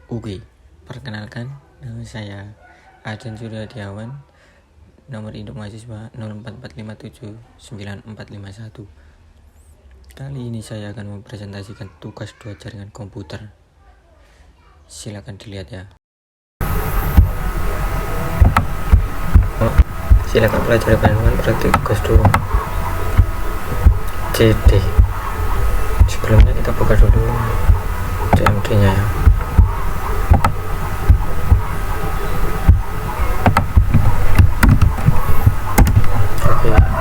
Oke, perkenalkan, nama saya Adan Suryadiawan, nomor induk mahasiswa 0445794451. Kali ini saya akan mempresentasikan tugas 2 jaringan komputer. Silakan dilihat ya. Silakan pelajari panduan praktik tugas 2 CD. Sebelumnya kita buka dulu CMD-nya ya.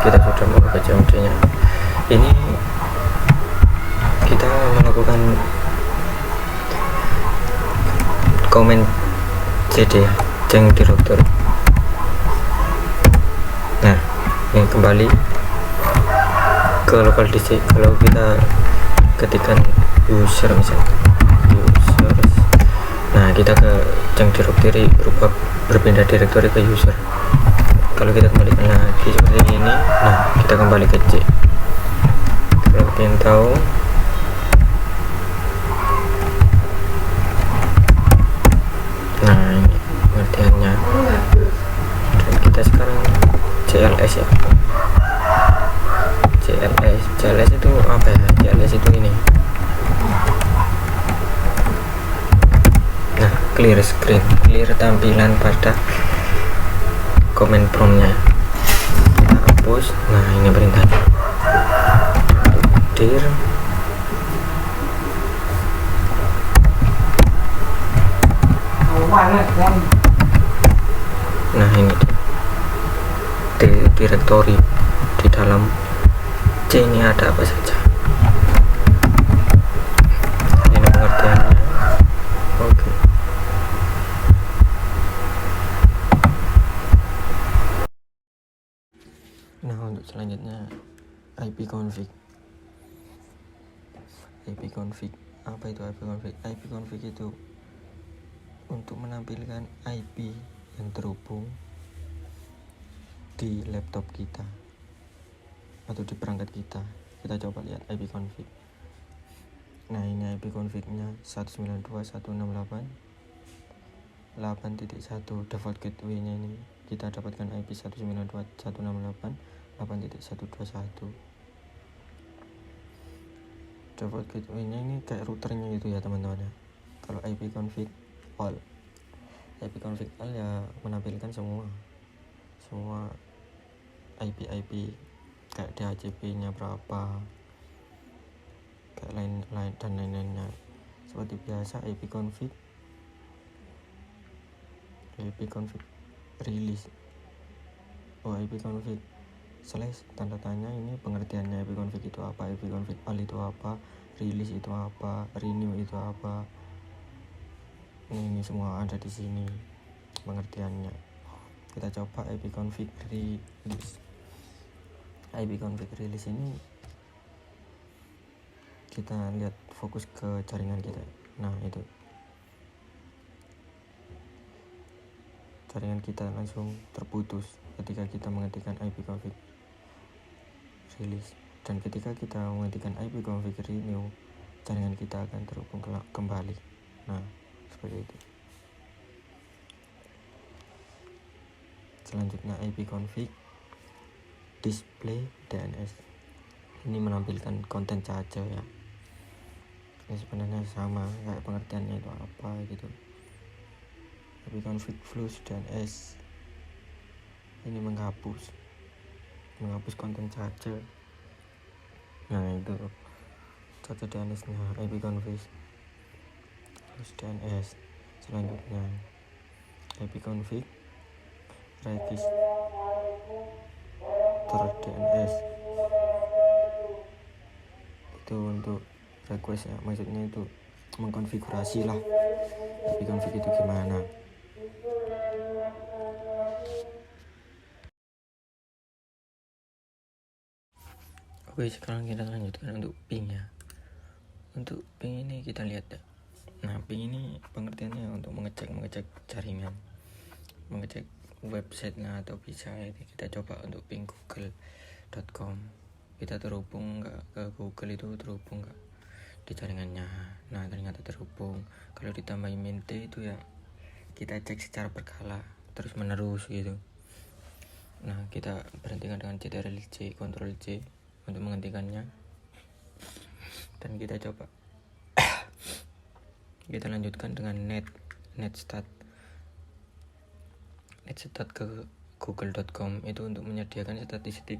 Kita sudah membuka CMD-nya. Ini kita melakukan komen CD ya, jeng direktur. Nah, ini kembali ke local disk. Kalau kita ketikkan user misalnya users, nah kita ke jeng directory, berpindah directory ke user. Kalau kita kembalikan lagi seperti ini, nah kita kembali ke C. Kalau ingin tahu, nah ini pengertiannya. Dan kita sekarang CLS ya. CLS itu apa ya? CLS itu ini. Nah, clear screen, clear tampilan pada komen prompt-nya. Kita hapus. Nah, ini perintahnya. Dir. Nah, ini di directory di dalam C ini ada apa saja. Ini pengertiannya. Oke. Nah, untuk selanjutnya ipconfig. Apa itu ipconfig? ipconfig itu untuk menampilkan IP yang terhubung di laptop kita atau di perangkat kita. Kita coba lihat ipconfig. Nah, ini ipconfig-nya 192.168.8.1. Default gateway-nya ini kita dapatkan IP 192.168.8.121. Default gateway-nya ini kayak routernya gitu ya teman-teman ya. Kalau ipconfig all ya menampilkan semua IP kayak DHCP-nya berapa, kayak lain-lain dan lain-lainnya. Seperti biasa ipconfig release. ipconfig slash tanda tanya, ini pengertiannya ipconfig itu apa, ipconfig all itu apa, release itu apa, renew itu apa. Ini semua ada di sini pengertiannya. Kita coba ipconfig release. ipconfig release ini kita lihat fokus ke jaringan kita. Nah, itu jaringan kita langsung terputus ketika kita mengetikkan ipconfig release, dan ketika kita mengetikkan ipconfig renew, jaringan kita akan terhubung kembali. Nah, seperti itu. Selanjutnya ipconfig display DNS. Ini menampilkan konten saja ya. Ini sebenarnya sama kayak pengertiannya itu apa gitu. ipconfig flush DNS ini menghapus konten saja. Nah, itu saja DNS-nya ipconfig flush DNS. Selanjutnya ipconfig register DNS. Itu untuk request ya, maksudnya itu mengkonfigurasi lah ipconfig itu gimana. Oke, sekarang kita lanjutkan untuk ping ya. Untuk ping ini kita lihat ya. Nah, ping ini pengertiannya untuk mengecek jaringan, mengecek websitenya, atau bisa ini kita coba untuk ping google.com. Kita terhubung nggak ke Google, itu terhubung nggak. di jaringannya. Nah ternyata terhubung. Kalau ditambah int itu ya kita cek secara berkala terus menerus gitu. Nah kita berhentikan dengan Ctrl+C, Ctrl+C untuk menghentikannya, dan kita coba kita lanjutkan dengan netstart ke google.com itu untuk menyediakan statistik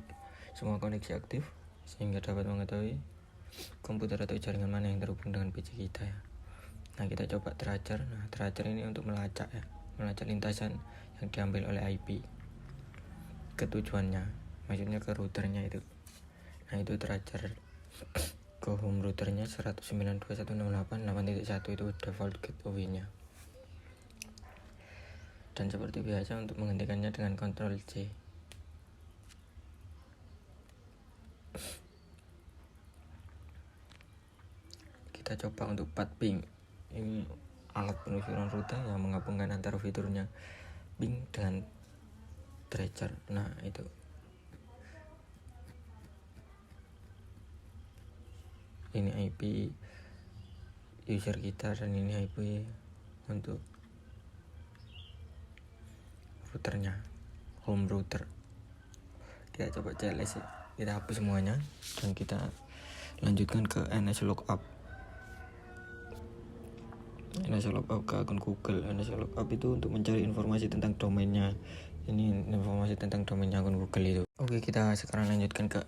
semua koneksi aktif sehingga dapat mengetahui komputer atau jaringan mana yang terhubung dengan PC kita ya. Nah kita coba tracer. Nah tracer ini untuk melacak lintasan yang diambil oleh IP ke tujuannya, maksudnya ke routernya itu. Nah itu tracer ke home routernya 192.168.8.1 itu default gateway nya, dan seperti biasa untuk menghentikannya dengan Ctrl+C. Kita coba untuk path ping. Ini alat penelusuran rute yang menggabungkan antara fiturnya ping dengan tracer. Nah itu ini IP user kita dan ini IP untuk routernya, home router. Kita coba CLS ya, kita hapus semuanya dan kita lanjutkan ke NSLookup ke akun Google. NSLookup itu untuk mencari informasi tentang domainnya. Ini informasi tentang domainnya akun Google itu. Oke, kita sekarang lanjutkan ke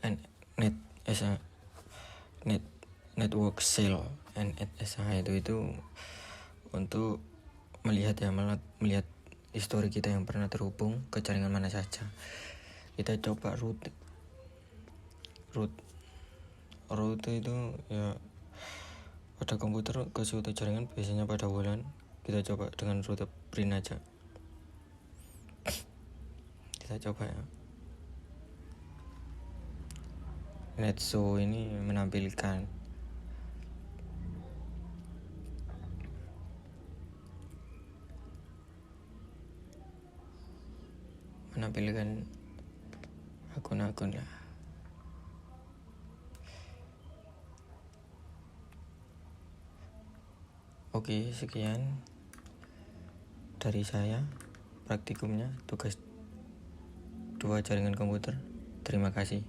network shell. NSSH itu untuk melihat histori kita yang pernah terhubung ke jaringan mana saja. Kita coba root itu ya pada komputer ke suatu jaringan biasanya pada WLAN. Kita coba dengan rute print aja. Kita coba ya. Netshow ini menampilkan akun-akun ya. Oke, sekian dari saya praktikumnya tugas 2 jaringan komputer. Terima kasih.